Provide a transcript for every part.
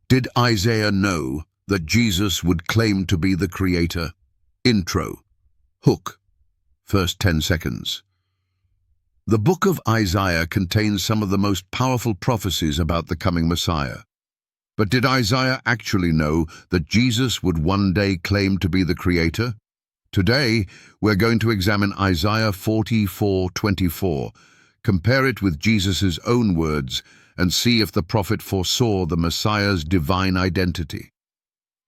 Did Isaiah know that Jesus would claim to be the Creator? Intro. Hook. First 10 seconds. The book of Isaiah contains some of the most powerful prophecies about the coming Messiah. But did Isaiah actually know that Jesus would one day claim to be the Creator? Today, we're going to examine Isaiah 44:24, compare it with Jesus' own words, and see if the prophet foresaw the Messiah's divine identity.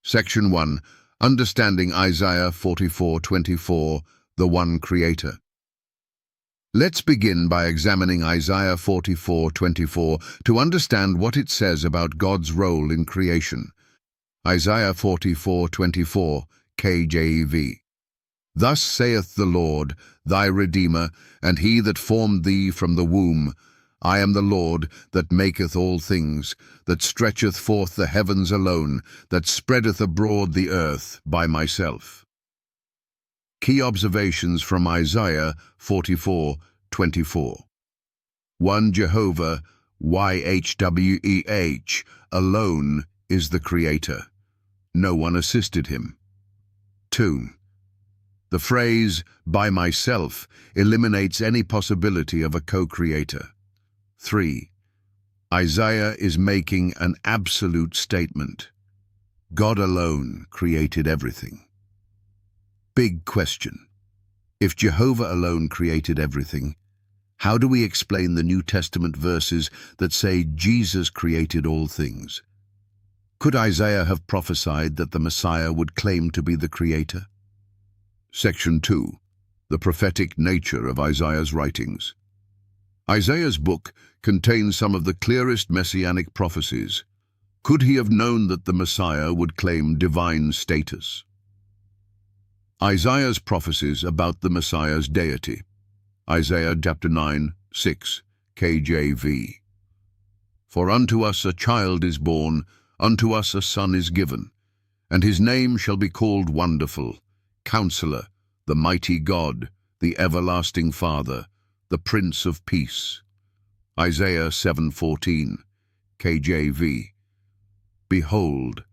Section 1. Understanding Isaiah 44:24, the One Creator. Let's begin by examining Isaiah 44:24 to understand what it says about God's role in creation. Isaiah 44:24, KJV. Thus saith the Lord, thy Redeemer, and he that formed thee from the womb. I am the Lord that maketh all things, that stretcheth forth the heavens alone, that spreadeth abroad the earth by myself. Key observations from Isaiah 44:24. 1. Jehovah, YHWEH, alone is the Creator. No one assisted him. 2. The phrase, by myself, eliminates any possibility of a co-creator. 3. Isaiah is making an absolute statement. God alone created everything. Big question. If Jehovah alone created everything, how do we explain the New Testament verses that say Jesus created all things? Could Isaiah have prophesied that the Messiah would claim to be the Creator? Section 2. The prophetic nature of Isaiah's writings. Isaiah's book contains some of the clearest messianic prophecies. Could he have known that the Messiah would claim divine status? Isaiah's prophecies about the Messiah's deity. Isaiah chapter 9:6, KJV. For unto us a child is born, unto us a son is given, and his name shall be called Wonderful, Counselor, the Mighty God, the Everlasting Father, the Prince of Peace. Isaiah 7:14, KJV. Behold,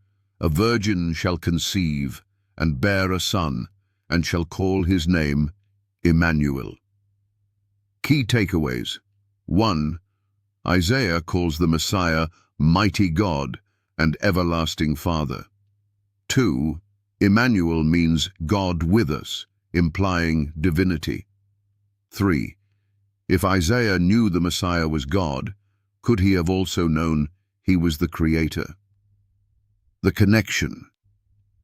a virgin shall conceive, and bear a son, and shall call his name Emmanuel. Key takeaways. 1. Isaiah calls the Messiah Mighty God and Everlasting Father. 2. Emmanuel means God with us, implying divinity. 3. If Isaiah knew the Messiah was God, could he have also known he was the Creator? The connection.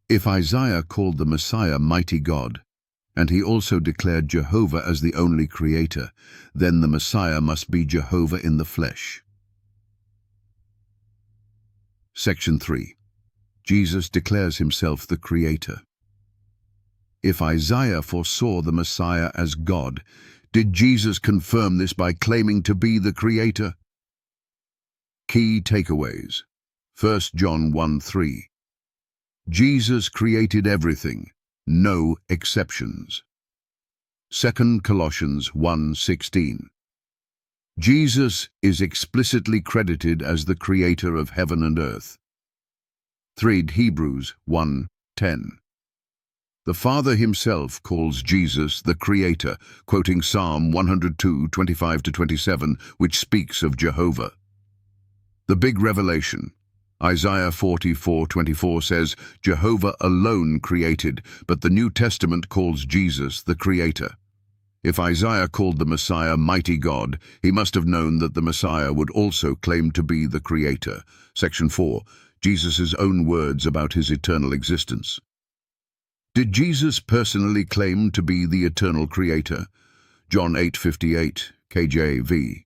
If Isaiah called the Messiah Mighty God, and he also declared Jehovah as the only Creator, then the Messiah must be Jehovah in the flesh. Section 3. Jesus declares himself the Creator. If Isaiah foresaw the Messiah as God, did Jesus confirm this by claiming to be the Creator? Key takeaways. 1 John 1:3. Jesus created everything, no exceptions. 2 Colossians 1:16. Jesus is explicitly credited as the Creator of heaven and earth. 3 Hebrews 1:10. The Father himself calls Jesus the Creator, quoting Psalm 102:25-27, which speaks of Jehovah. The big revelation. Isaiah 44:24 says, Jehovah alone created, but the New Testament calls Jesus the Creator. If Isaiah called the Messiah Mighty God, he must have known that the Messiah would also claim to be the Creator. Section 4. Jesus' own words about his eternal existence. Did Jesus personally claim to be the eternal Creator? John 8:58, KJV.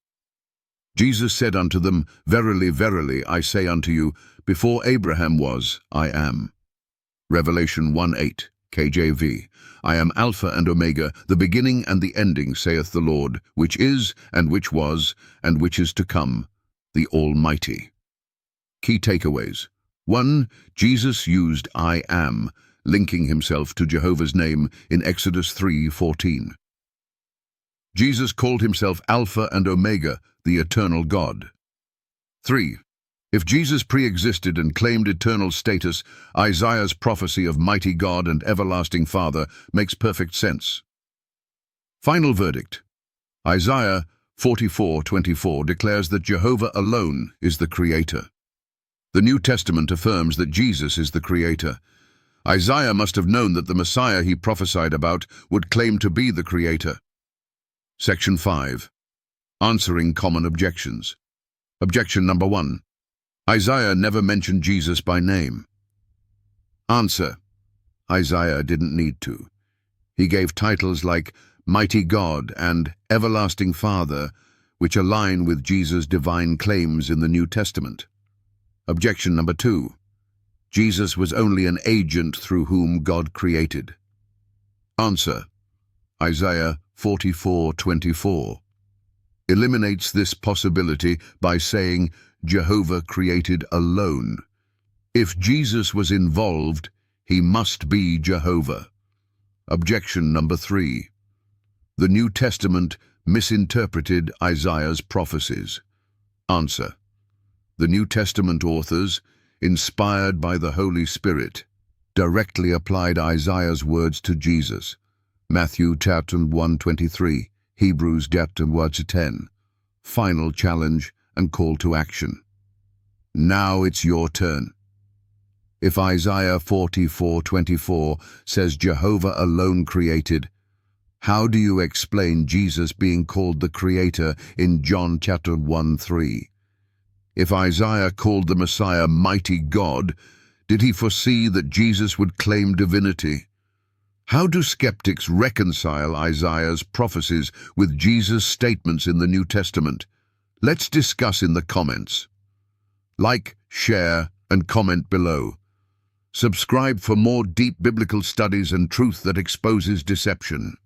Jesus said unto them, Verily, verily, I say unto you, before Abraham was, I am. Revelation 1:8, KJV. I am Alpha and Omega, the beginning and the ending, saith the Lord, which is, and which was, and which is to come, the Almighty. Key takeaways. 1. Jesus used I am, linking himself to Jehovah's name in Exodus 3:14. Jesus called himself Alpha and Omega, the eternal God. 3. If Jesus pre-existed and claimed eternal status, Isaiah's prophecy of mighty God and everlasting Father makes perfect sense. Final verdict. Isaiah 44:24 declares that Jehovah alone is the Creator. The New Testament affirms that Jesus is the Creator. Isaiah must have known that the Messiah he prophesied about would claim to be the Creator. Section 5. Answering common objections. Objection number 1. Isaiah never mentioned Jesus by name. Answer. Isaiah didn't need to. He gave titles like Mighty God and Everlasting Father, which align with Jesus' divine claims in the New Testament. Objection number 2. Jesus was only an agent through whom God created. Answer. Isaiah 44:24 eliminates this possibility by saying Jehovah created alone. If Jesus was involved, he must be Jehovah. Objection number 3. The New Testament misinterpreted Isaiah's prophecies. Answer. The New Testament authors, inspired by the Holy Spirit, directly applied Isaiah's words to Jesus. Matthew chapter 1:23, Hebrews chapter 1:10. Final challenge and call to action. Now it's your turn. If Isaiah 44:24 says Jehovah alone created, how do you explain Jesus being called the Creator in John chapter 1:3? If Isaiah called the Messiah mighty God, did he foresee that Jesus would claim divinity? How do skeptics reconcile Isaiah's prophecies with Jesus' statements in the New Testament? Let's discuss in the comments. Like, share, and comment below. Subscribe for more deep biblical studies and truth that exposes deception.